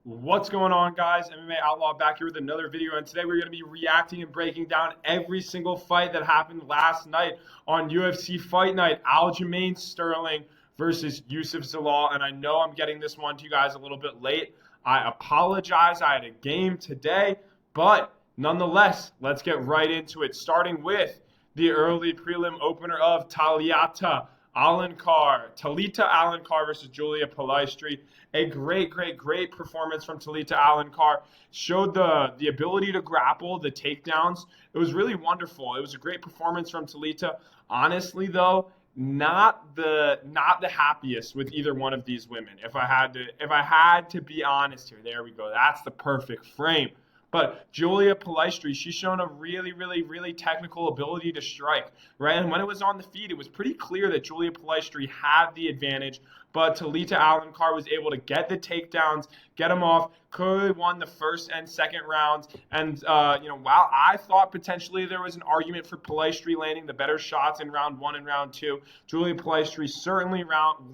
What's going on, guys? MMA Outlaw back here with another video, and today we're going to be reacting and breaking down every single fight that happened last night on UFC Fight Night. Aljamain Sterling versus Yusuf Zalal, and I know I'm getting this one to you guys a little bit late. I apologize. I had a game today, but nonetheless, let's get right into it, starting with the early prelim opener of Talita Alencar versus Julia Palestri. A great performance from Talita Alencar. Showed the ability to grapple, the takedowns. It was really wonderful. It was a great performance from Talita. Honestly, though, not the happiest with either one of these women. If I had to be honest here, there we go. That's the perfect frame. But Julia Palestri, she's shown a really technical ability to strike, right? And when it was on the feet, it was pretty clear that Julia Palestri had the advantage. But Talita Alencar was able to get the takedowns, get them off, clearly won the first and second rounds. And, while I thought potentially there was an argument for Palestri landing the better shots in round one and round two, Julia Palestri certainly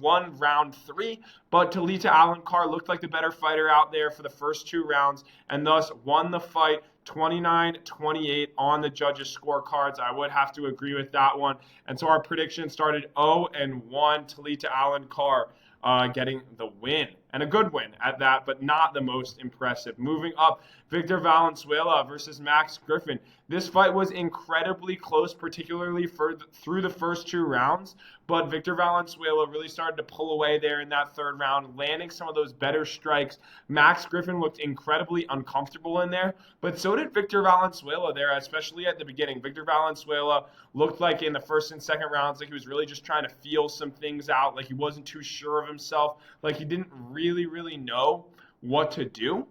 won round three. But Talita Alencar looked like the better fighter out there for the first two rounds and thus won the fight 29-28 on the judges' scorecards. I would have to agree with that one. And so our prediction started 0-1, Talita Alencar getting the win. And a good win at that, but not the most impressive. Moving up, Victor Valenzuela versus Max Griffin. This fight was incredibly close, particularly through the first two rounds. But Victor Valenzuela really started to pull away there in that third round, landing some of those better strikes. Max Griffin looked incredibly uncomfortable in there, but so did Victor Valenzuela there, especially at the beginning. Victor Valenzuela looked like in the first and second rounds like he was really just trying to feel some things out, like he wasn't too sure of himself, like he didn't really know what to do.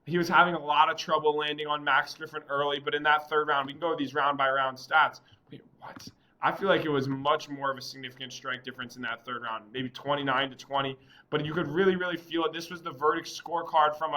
He was having a lot of trouble landing on Max Griffin early, but in that third round, we can go with these round-by-round stats. Wait, what? I feel like it was much more of a significant strike difference in that third round, maybe 29-20, but you could really feel it. This was the verdict scorecard from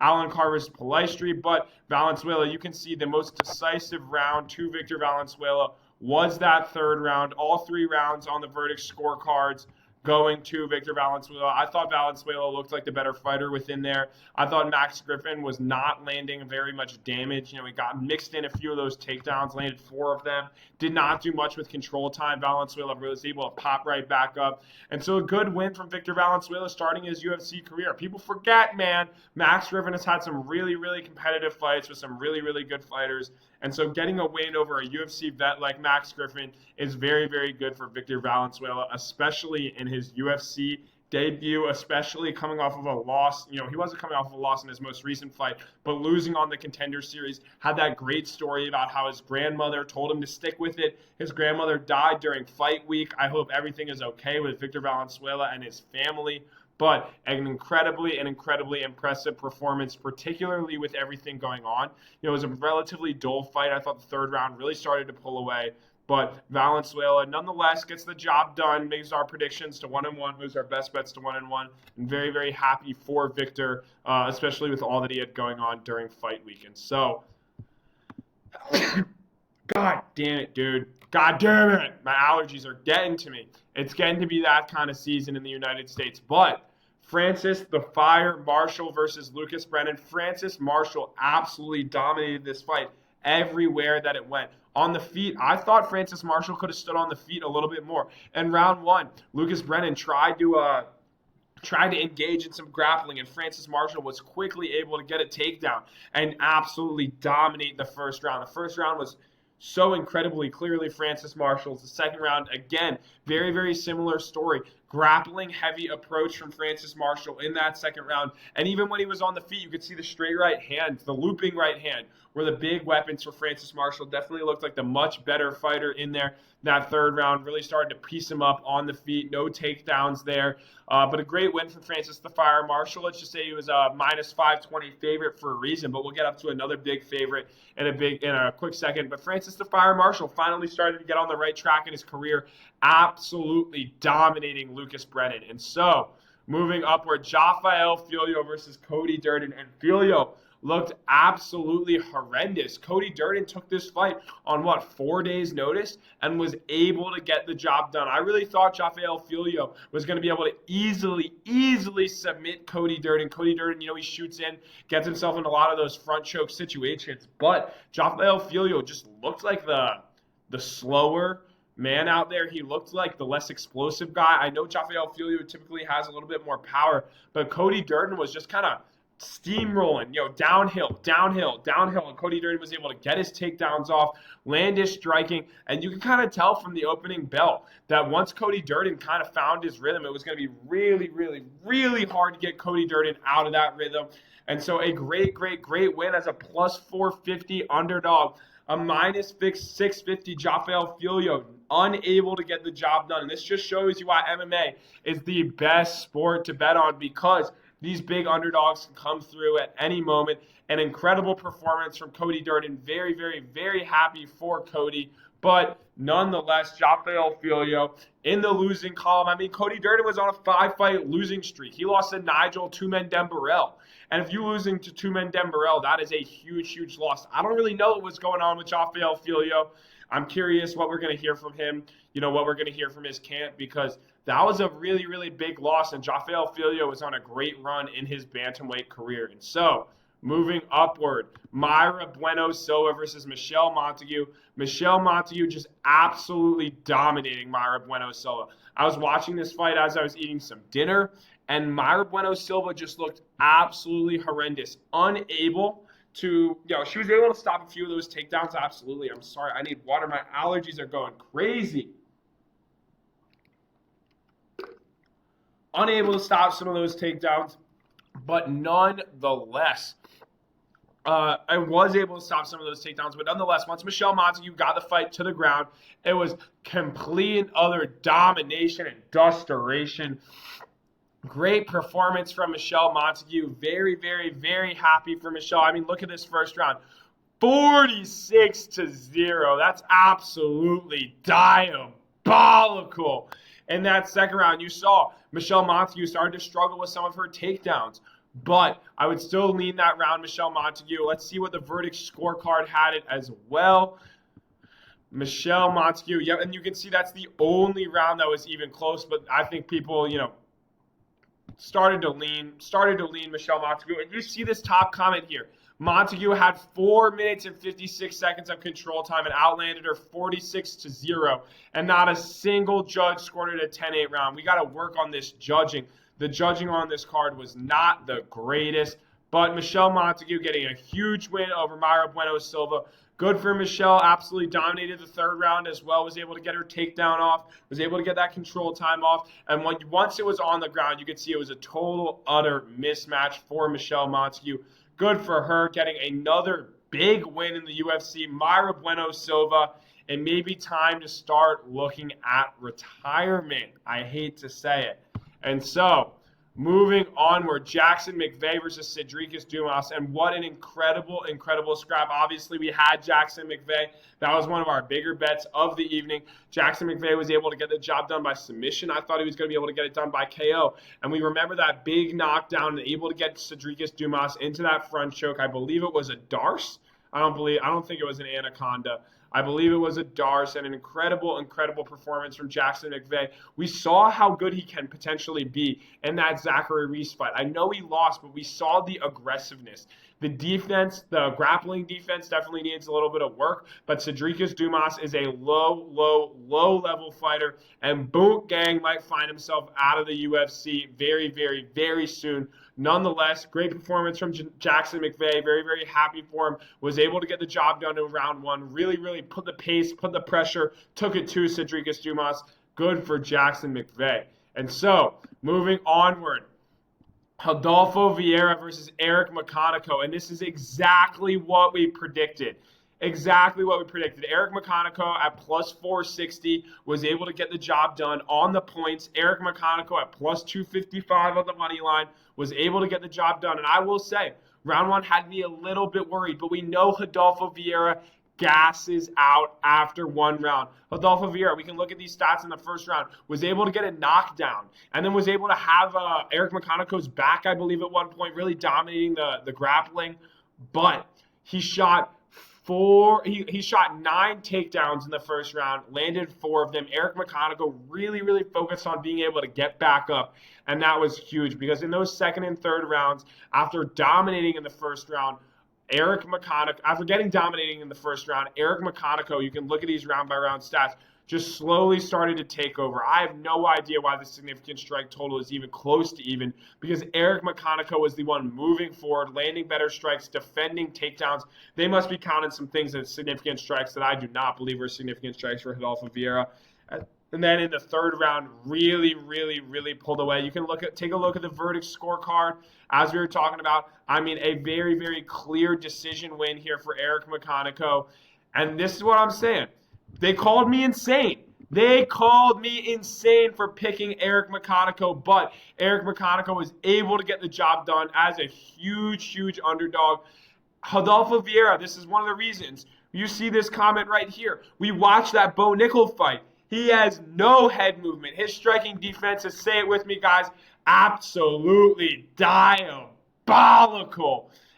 Alencar versus Palestri, but Valenzuela, you can see the most decisive round to Victor Valenzuela was that third round. All three rounds on the verdict scorecards going to Victor Valenzuela. I thought Valenzuela looked like the better fighter within there. I thought Max Griffin was not landing very much damage. He got mixed in a few of those takedowns, landed 4 of them, did not do much with control time. Valenzuela was able to pop right back up. And so a good win from Victor Valenzuela starting his UFC career. People forget, man, Max Griffin has had some really competitive fights with some really good fighters. And so getting a win over a UFC vet like Max Griffin is very good for Victor Valenzuela, especially in his UFC debut, especially coming off of a loss. He wasn't coming off of a loss in his most recent fight, but losing on the Contender Series. Had that great story about how his grandmother told him to stick with it. His grandmother died during fight week. I hope everything is okay with Victor Valenzuela and his family. But an incredibly impressive performance, particularly with everything going on. It was a relatively dull fight. I thought the third round really started to pull away. But Valenzuela, nonetheless, gets the job done, makes our predictions to 1-1, moves our best bets to 1-1. And very happy for Victor, especially with all that he had going on during fight week. And so, God damn it, dude. God damn it. My allergies are getting to me. It's getting to be that kind of season in the United States. But Francis the Fire Marshall versus Lucas Brennan. Francis Marshall absolutely dominated this fight everywhere that it went. On the feet, I thought Francis Marshall could have stood on the feet a little bit more. In round one, Lucas Brennan tried to engage in some grappling, and Francis Marshall was quickly able to get a takedown and absolutely dominate the first round. The first round was so incredibly clearly Francis Marshall's. The second round, again, very similar story. Grappling heavy approach from Francis Marshall in that second round. And even when he was on the feet, you could see the straight right hand, the looping right hand, were the big weapons for Francis Marshall. Definitely looked like the much better fighter in there. That third round really started to piece him up on the feet. No takedowns there. But a great win from Francis the Fire Marshall. Let's just say he was a minus 520 favorite for a reason, but we'll get up to another big favorite in a quick second. But Francis the Fire Marshall finally started to get on the right track in his career, absolutely dominating Lucas Brennan. And so, moving upward, Jafael Filho versus Cody Durden. And Filho looked absolutely horrendous. Cody Durden took this fight on what, 4 days notice, and was able to get the job done. I really thought Rafael Filho was going to be able to easily submit Cody Durden. Cody Durden, he shoots in, gets himself in a lot of those front choke situations, but Rafael Filho just looked like the slower man out there. He looked like the less explosive guy. I know Rafael Filho typically has a little bit more power, but Cody Durden was just kind of steamrolling, downhill, and Cody Durden was able to get his takedowns off, land his striking, and you can kind of tell from the opening bell that once Cody Durden kind of found his rhythm, it was going to be really hard to get Cody Durden out of that rhythm. And so a great win as a plus 450 underdog, a minus 650 Rafael Filho, unable to get the job done. And this just shows you why MMA is the best sport to bet on, because these big underdogs can come through at any moment. An incredible performance from Cody Durden. Very happy for Cody. But nonetheless, Rafael Filho in the losing column. I mean, Cody Durden was on a 5-fight losing streak. He lost to Nigel Two-Men Dembarel. And if you're losing to Two-Men Dembarel, that is a huge loss. I don't really know what's going on with Rafael Filho. I'm curious what we're going to hear from him, what we're going to hear from his camp, because that was a really big loss, and Rafael Filho was on a great run in his bantamweight career. And so, moving upward, Mayra Bueno Silva versus Michelle Montague. Michelle Montague just absolutely dominating Mayra Bueno Silva. I was watching this fight as I was eating some dinner, and Mayra Bueno Silva just looked absolutely horrendous, unable to, she was able to stop a few of those takedowns, absolutely. I'm sorry, I need water. My allergies are going crazy. Unable to stop some of those takedowns, but nonetheless, I was able to stop some of those takedowns. But nonetheless, once Michelle Montague got the fight to the ground, it was complete and utter domination and dusteration. Great performance from Michelle Montague. Very happy for Michelle. I mean, look at this first round. 46-0. That's absolutely diabolical. In that second round, you saw Michelle Montague started to struggle with some of her takedowns. But I would still lean that round, Michelle Montague. Let's see what the verdict scorecard had it as well. Michelle Montague, and you can see that's the only round that was even close. But I think people, started to lean Michelle Montague. And you see this top comment here. Montague had 4 minutes and 56 seconds of control time and outlanded her 46-0. And not a single judge scored it a 10-8 round. We got to work on this judging. The judging on this card was not the greatest. But Michelle Montague getting a huge win over Mayra Bueno Silva. Good for Michelle. Absolutely dominated the third round as well. Was able to get her takedown off. Was able to get that control time off. And once it was on the ground, you could see it was a total, utter mismatch for Michelle Montague. Good for her, getting another big win in the UFC. Mayra Bueno Silva. It may be time to start looking at retirement. I hate to say it. And so, moving onward, Jackson McVeigh versus Cedricus Dumas, and what an incredible scrap. Obviously, we had Jackson McVeigh. That was one of our bigger bets of the evening. Jackson McVeigh was able to get the job done by submission. I thought he was going to be able to get it done by KO. And we remember that big knockdown and able to get Cedricus Dumas into that front choke. I believe it was a Darce. I don't think it was an Anaconda. I believe it was a Darce, and an incredible performance from Jackson McVeigh. We saw how good he can potentially be in that Zachary Reese fight. I know he lost, but we saw the aggressiveness. The defense, the grappling defense definitely needs a little bit of work, but Cedricus Dumas is a low-level fighter, and Boot Gang might find himself out of the UFC very soon. Nonetheless, great performance from Jackson McVeigh. Very happy for him. Was able to get the job done in round one. Really put the pace, put the pressure, took it to Cedricus Dumas. Good for Jackson McVeigh. And so, moving onward, Rodolfo Vieira versus Eric McConaughey. And this is exactly what we predicted. Eric McConaughey at plus 460 was able to get the job done on the points. Eric McConaughey at plus 255 on the money line was able to get the job done. And I will say, round one had me a little bit worried, but we know Rodolfo Vieira gasses out after one round. Rodolfo Vieira, we can look at these stats in the first round, was able to get a knockdown and then was able to have Eric McConaughey's back, I believe, at one point, really dominating the grappling. but he shot he shot 9 takedowns in the first round, landed 4 of them. Eric McConaughey really focused on being able to get back up, and that was huge because in those second and third rounds, after dominating in the first round, after getting dominating in the first round, Eric McConaughey, you can look at these round by round stats, just slowly started to take over. I have no idea why the significant strike total is even close to even, because Eric McConaughey was the one moving forward, landing better strikes, defending takedowns. They must be counting some things as significant strikes that I do not believe were significant strikes for Rodolfo Vieira. And then in the third round, really pulled away. You can take a look at the verdict scorecard, as we were talking about. I mean, a very clear decision win here for Eric McConaughey. And this is what I'm saying. They called me insane. They called me insane for picking Eric McConaughey, but Eric McConaughey was able to get the job done as a huge underdog. Rodolfo Vieira, this is one of the reasons. You see this comment right here. We watched that Bo Nickel fight. He has no head movement. His striking defense is, say it with me, guys, absolutely diabolical.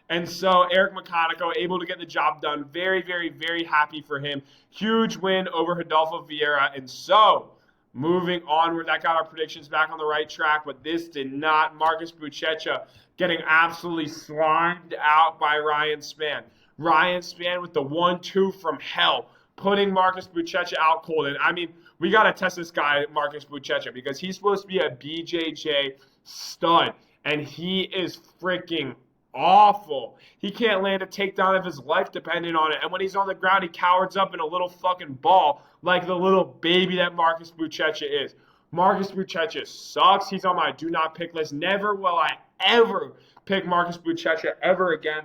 And so Eric McConaughey able to get the job done. Very happy for him. Huge win over Rodolfo Vieira. And so moving onward, that got our predictions back on the right track, but this did not. Marcus Buchecha getting absolutely slimed out by Ryan Spann. Ryan Spann with the 1-2 from hell, putting Marcus Buchecha out cold. And I mean, we got to test this guy, Marcus Buchecha, because he's supposed to be a BJJ stud, and he is freaking awful. He can't land a takedown if his life depended on it. And when he's on the ground, he cowers up in a little fucking ball like the little baby that Marcus Buchecha is. Marcus Buchecha sucks. He's on my do not pick list. Never will I ever pick Marcus Buchecha ever again.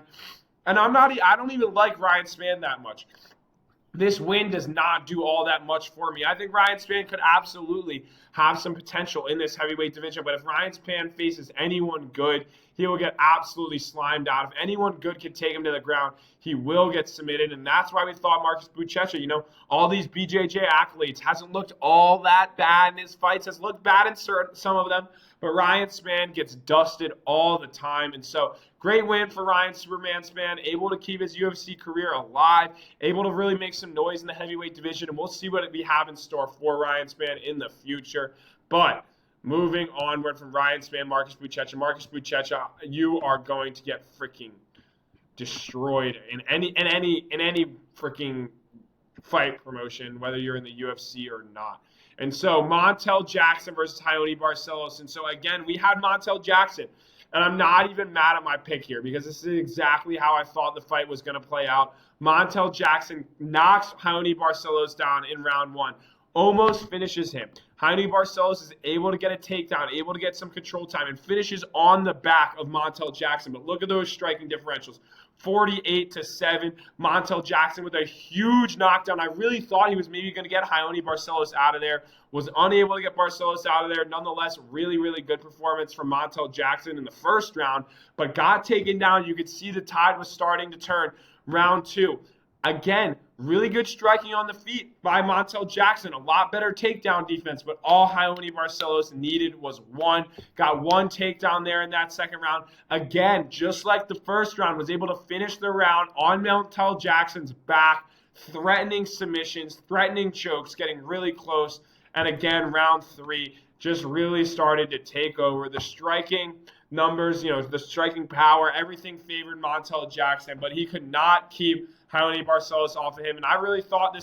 And I don't even like Ryan Spann that much. This win does not do all that much for me. I think Ryan Spann could absolutely have some potential in this heavyweight division, but if Ryan Spann faces anyone good, he will get absolutely slimed out. If anyone good can take him to the ground, he will get submitted, and that's why we thought Marcus Buchecha, all these BJJ accolades, hasn't looked all that bad in his fights, has looked bad in some of them, but Ryan Spann gets dusted all the time. And so great win for Ryan Superman Spann, able to keep his UFC career alive, able to really make some noise in the heavyweight division, and we'll see what we have in store for Ryan Spann in the future. But moving onward from Ryan Spann, Marcus Buchecha, you are going to get freaking destroyed in any freaking fight promotion, whether you're in the UFC or not. And so Montel Jackson versus Raoni Barcelos. And so again, we had Montel Jackson. And I'm not even mad at my pick here because this is exactly how I thought the fight was going to play out. Montel Jackson knocks Raoni Barcelos down in round 1. Almost finishes him. Raoni Barcelos is able to get a takedown, able to get some control time, and finishes on the back of Montel Jackson. But look at those striking differentials. 48-7. Montel Jackson with a huge knockdown. I really thought he was maybe going to get Raoni Barcelos out of there. Was unable to get Barcelos out of there. Nonetheless, really good performance from Montel Jackson in the first round, but got taken down. You could see the tide was starting to turn. Round 2. Again, really good striking on the feet by Montel Jackson. A lot better takedown defense, but all Raoni Barcelos needed was one. Got one takedown there in that second round. Again, just like the first round, was able to finish the round on Montel Jackson's back, threatening submissions, threatening chokes, getting really close. And again, round 3 just really started to take over. The striking numbers, the striking power, everything favored Montel Jackson, but he could not keep Raoni Barcelos off of him. And I really thought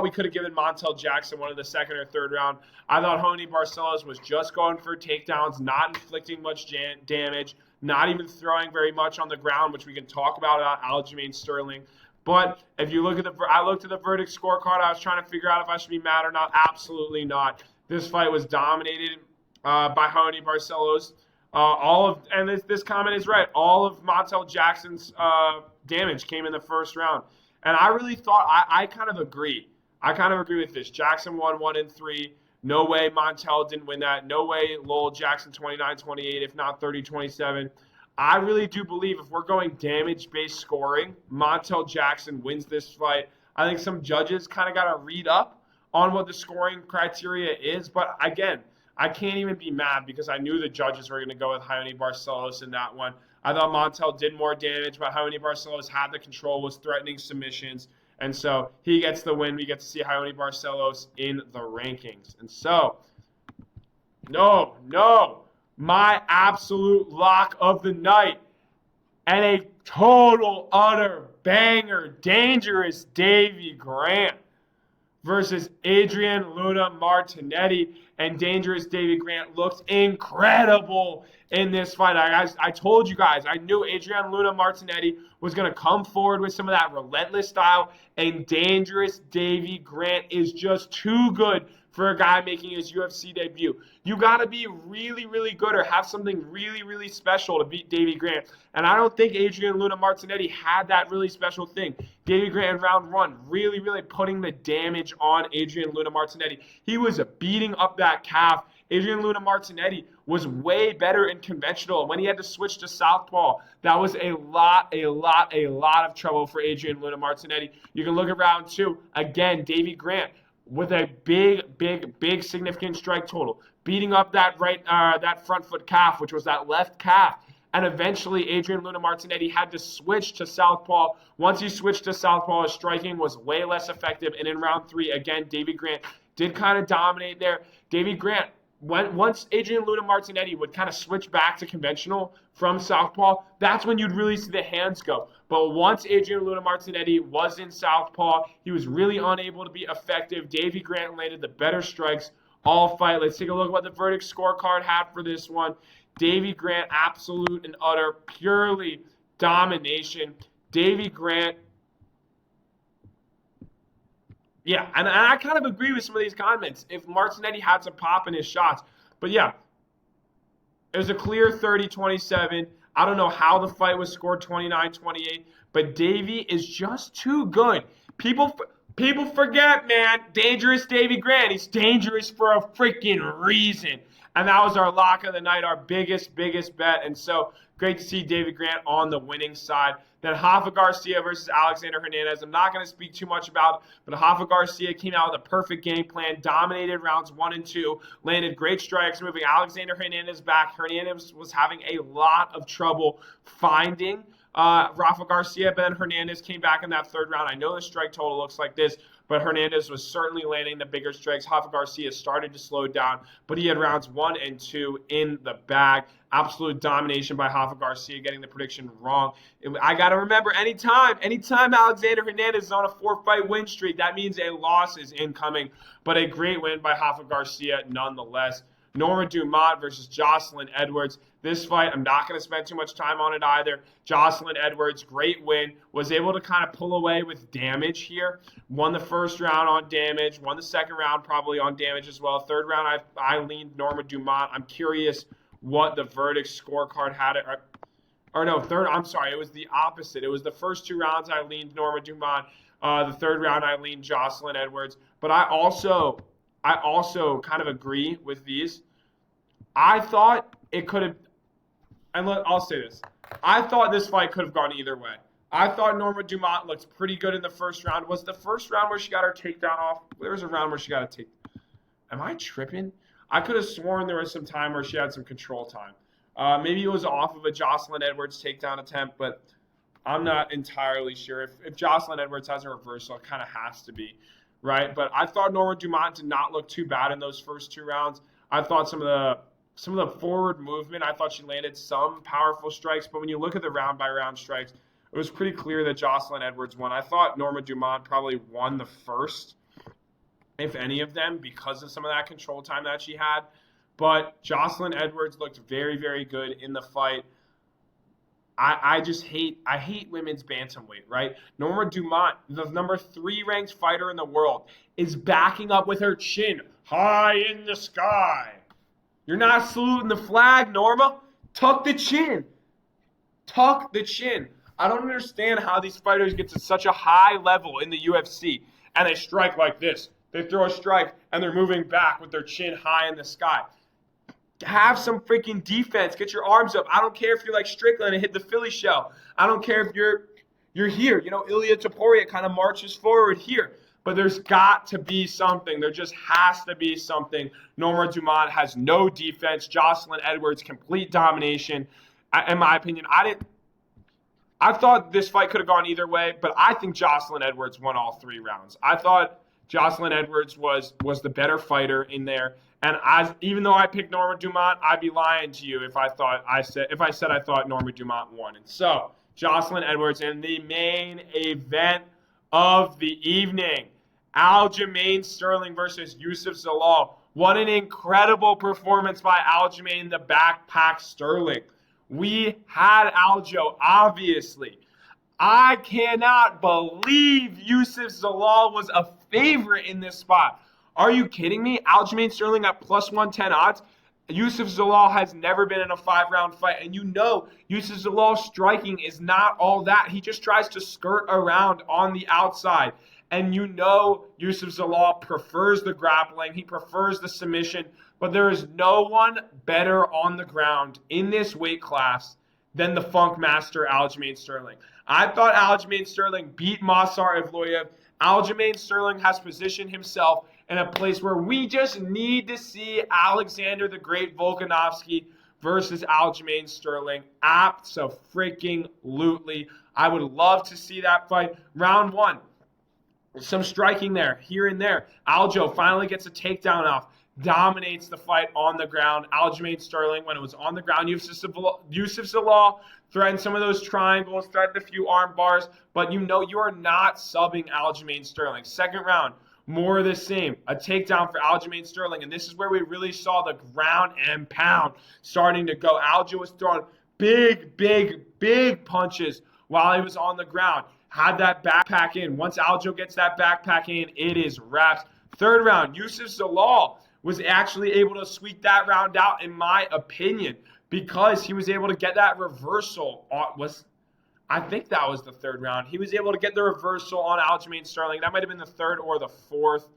we could have given Montel Jackson one of the second or third round. I thought Raoni Barcelos was just going for takedowns, not inflicting much damage, not even throwing very much on the ground, which we can talk about Aljamain Sterling. But if you look at I looked at the verdict scorecard. I was trying to figure out if I should be mad or not. Absolutely not. This fight was dominated by Raoni Barcelos. This comment is right. All of Montel Jackson's damage came in the first round, and I really thought I kind of agree. I kind of agree with this. Jackson won 1 and 3. No way Montel didn't win that. No way Lowell Jackson 29-28, if not 30-27. I really do believe if we're going damage-based scoring, Montel Jackson wins this fight. I think some judges kind of got to read up on what the scoring criteria is. But again, I can't even be mad because I knew the judges were going to go with Raoni Barcelos in that one. I thought Montel did more damage, but Raoni Barcelos had the control, was threatening submissions. And so he gets the win. We get to see Raoni Barcelos in the rankings. And so, no, my absolute lock of the night and a total, utter banger, Dangerous Davy Grant versus Adrian Luna Martinetti. And Dangerous Davy Grant looked incredible in this fight. I told you guys, I knew Adrian Luna Martinetti was going to come forward with some of that relentless style, and Dangerous Davy Grant is just too good for a guy making his UFC debut. You got to be really, really good or have something really, really special to beat Davy Grant. And I don't think Adrian Luna Martinetti had that really special thing. Davy Grant in round one, really, really putting the damage on Adrian Luna Martinetti. He was beating up that calf. Adrian Luna Martinetti was way better in conventional. When he had to switch to southpaw, that was a lot of trouble for Adrian Luna Martinetti. You can look at round two. Again, Davy Grant with a big significant strike total, beating up that that front foot calf, which was that left calf. And eventually, Adrian Luna Martinetti had to switch to southpaw. Once he switched to southpaw, his striking was way less effective. And in round three, again, Davy Grant did kind of dominate there. Davy Grant, once Adrian Luna Martinetti would kind of switch back to conventional from southpaw, that's when you'd really see the hands go. But once Adrian Luna Martinetti was in southpaw, he was really unable to be effective. Davy Grant landed the better strikes all fight. Let's take a look at what the verdict scorecard had for this one. Davy Grant, absolute and utter, purely domination. Davy Grant, yeah, and I kind of agree with some of these comments. If Martinetti had some pop in his shots. But yeah, it was a clear 30-27. I don't know how the fight was scored 29-28, but Davy is just too good. People forget, man, Dangerous Davy Grant. He's dangerous for a freaking reason. And that was our lock of the night, our biggest bet. And so great to see Davy Grant on the winning side. Then Rafa Garcia versus Alexander Hernandez. I'm not going to speak too much about it, but Rafa Garcia came out with a perfect game plan, dominated rounds 1 and 2, landed great strikes, moving Alexander Hernandez back. Hernandez was having a lot of trouble finding Rafa Garcia, but then Hernandez came back in that third round. I know the strike total looks like this, but Hernandez was certainly landing the bigger strikes. Rafa Garcia started to slow down, but he had rounds 1 and 2 in the bag. Absolute domination by Rafa Garcia, getting the prediction wrong. I got to remember, anytime Alexander Hernandez is on a 4-fight win streak, that means a loss is incoming, but a great win by Rafa Garcia nonetheless. Norma Dumont versus Jocelyn Edwards. This fight, I'm not going to spend too much time on it either. Jocelyn Edwards, great win. Was able to kind of pull away with damage here. Won the first round on damage. Won the second round probably on damage as well. Third round, I leaned Norma Dumont. I'm curious what the verdict scorecard had it. It was the opposite. It was the first 2 rounds I leaned Norma Dumont. The third round I leaned Jocelyn Edwards. But I also kind of agree with these. I thought it could have, and I'll say this. I thought this fight could have gone either way. I thought Norma Dumont looked pretty good in the first round. Was the first round where she got her takedown off? There was a round where she got a take. Am I tripping? I could have sworn there was some time where she had some control time. Maybe it was off of a Jocelyn Edwards takedown attempt, but I'm not entirely sure. If Jocelyn Edwards has a reversal, it kind of has to be, right? But I thought Norma Dumont did not look too bad in those first 2 rounds. I thought some of the forward movement, I thought she landed some powerful strikes, but when you look at the round-by-round strikes, it was pretty clear that Jocelyn Edwards won. I thought Norma Dumont probably won the first, if any of them, because of some of that control time that she had. But Jocelyn Edwards looked very, very good in the fight. I hate women's bantamweight, right? Norma Dumont, the number 3 ranked fighter in the world, is backing up with her chin high in the sky. You're not saluting the flag, Norma. Tuck the chin. Tuck the chin. I don't understand how these fighters get to such a high level in the UFC and they strike like this. They throw a strike and they're moving back with their chin high in the sky. Have some freaking defense. Get your arms up. I don't care if you're like Strickland and hit the Philly shell. I don't care if you're here. You know, Ilya Taporia kind of marches forward here. but there's got to be something. There just has to be something. Norma Dumont has no defense. Jocelyn Edwards, complete domination. In my opinion, I thought this fight could have gone either way, but I think Jocelyn Edwards won all 3 rounds. I thought Jocelyn Edwards was the better fighter in there. And even though I picked Norma Dumont, I'd be lying to you if I said I thought Norma Dumont won. And so Jocelyn Edwards in the main event of the evening, Aljamain Sterling versus Yusuf Zalal. What an incredible performance by Aljamain, the backpack Sterling. We had Aljo, obviously. I cannot believe Yusuf Zalal was a favorite in this spot. Are you kidding me? Aljamain Sterling at plus 110 odds. Yusuf Zalal has never been in a 5-round fight. And you know Yusuf Zalal's striking is not all that. He just tries to skirt around on the outside. And you know Yusuf Zalal prefers the grappling. He prefers the submission. But there is no one better on the ground in this weight class than the Funk Master Aljamain Sterling. I thought Aljamain Sterling beat Movsar Evloev. Aljamain Sterling has positioned himself in a place where we just need to see Alexander the Great Volkanovski versus Aljamain Sterling. Abso-freaking-lutely. I would love to see that fight. Round 1. Some striking there, here and there. Aljo finally gets a takedown off. Dominates the fight on the ground. Aljamain Sterling, when it was on the ground, Yusuf Zalal threatened some of those triangles, threatened a few arm bars, but you know you are not subbing Aljamain Sterling. Second round, more of the same. A takedown for Aljamain Sterling, and this is where we really saw the ground and pound starting to go. Aljo was throwing big punches while he was on the ground. Had that backpack in. Once Aljo gets that backpack in, it is wraps. Third round, Yusuf Zalal was actually able to squeak that round out, in my opinion, because he was able to get that reversal. I think that was the third round. He was able to get the reversal on Aljamain Sterling. That might have been the third or the fourth.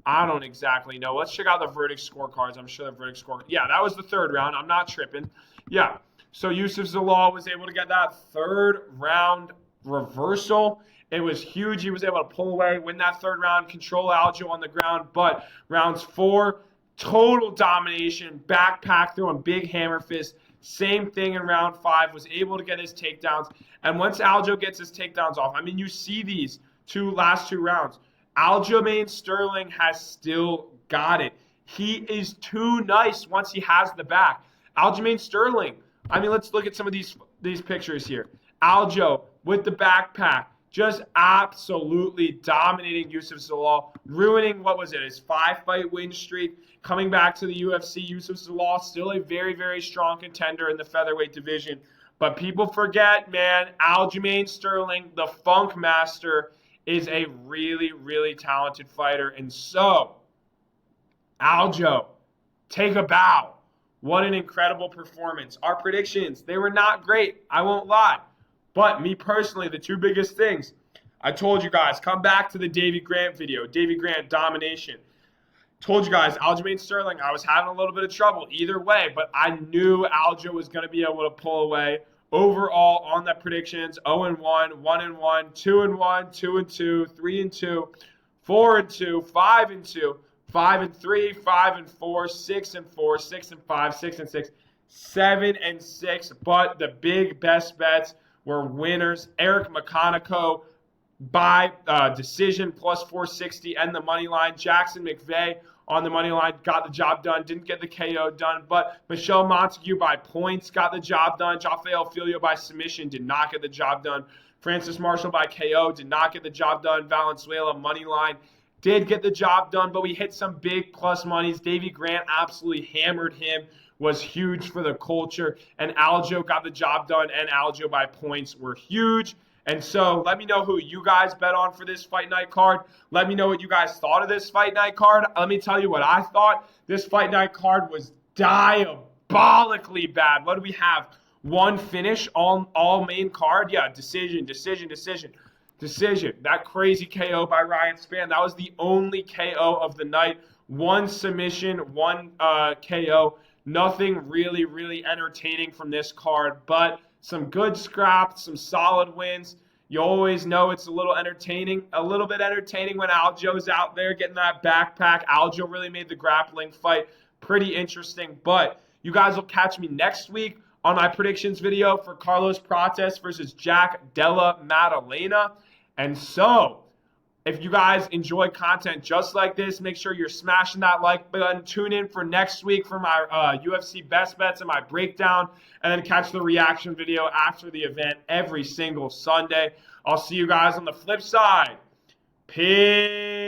I don't exactly know. Let's check out the verdict scorecards. I'm sure the verdict score. Yeah, that was the third round. I'm not tripping. Yeah. So Yusuf Zalal was able to get that third round reversal. It was huge. He was able to pull away, win that third round, control Aljo on the ground. But rounds 4, total domination, backpack throwing big hammer fist. Same thing in round 5, was able to get his takedowns. And once Aljo gets his takedowns off, I mean, you see these last two rounds. Aljamain Sterling has still got it. He is too nice once he has the back. Aljamain Sterling, I mean, let's look at some of these pictures here. Aljo with the backpack, just absolutely dominating Yusuf Zalal, ruining, his 5-fight win streak. Coming back to the UFC, Yusuf Zalal still a very, very strong contender in the featherweight division. But people forget, man, Aljamain Sterling, the Funk Master, is a really, really talented fighter. And so, Aljo, take a bow. What an incredible performance. Our predictions, they were not great, I won't lie. But me personally, the 2 biggest things, I told you guys, come back to the Davey Grant video, Davey Grant domination. Told you guys, Aljamain Sterling, I was having a little bit of trouble either way, but I knew Aljo was going to be able to pull away. Overall, on the predictions, 0-1, 1-1, 2-1, 2-2, 3-2, 4-2, 5-2, 5-3, 5-4, 6-4, 6-5, 6-6, 7-6. But the big best bets were winners. Eric McConaughey by decision plus 460 and the money line. Jackson McVeigh on the money line got the job done. Didn't get the KO done, but Michelle Montague by points got the job done. Rafael Filho by submission did not get the job done. Francis Marshall by KO did not get the job done. Valenzuela money line did get the job done, but we hit some big plus monies. Davey Grant absolutely hammered him. Was huge for the culture, and Aljo got the job done, and Aljo by points were huge. And so let me know who you guys bet on for this fight night card. Let me know what you guys thought of this fight night card. Let me tell you what I thought. This fight night card was diabolically bad. What do we have? One finish on all main card? Yeah, decision. That crazy KO by Ryan Spann. That was the only KO of the night. One submission, one KO. Nothing really, really entertaining from this card, but some good scraps, some solid wins. You always know it's a little bit entertaining when Aljo's out there getting that backpack. Aljo really made the grappling fight pretty interesting. But you guys will catch me next week on my predictions video for Carlos Prates versus Jack Della Maddalena. And so, if you guys enjoy content just like this, make sure you're smashing that like button. Tune in for next week for my UFC best bets and my breakdown, and then catch the reaction video after the event every single Sunday. I'll see you guys on the flip side. Peace.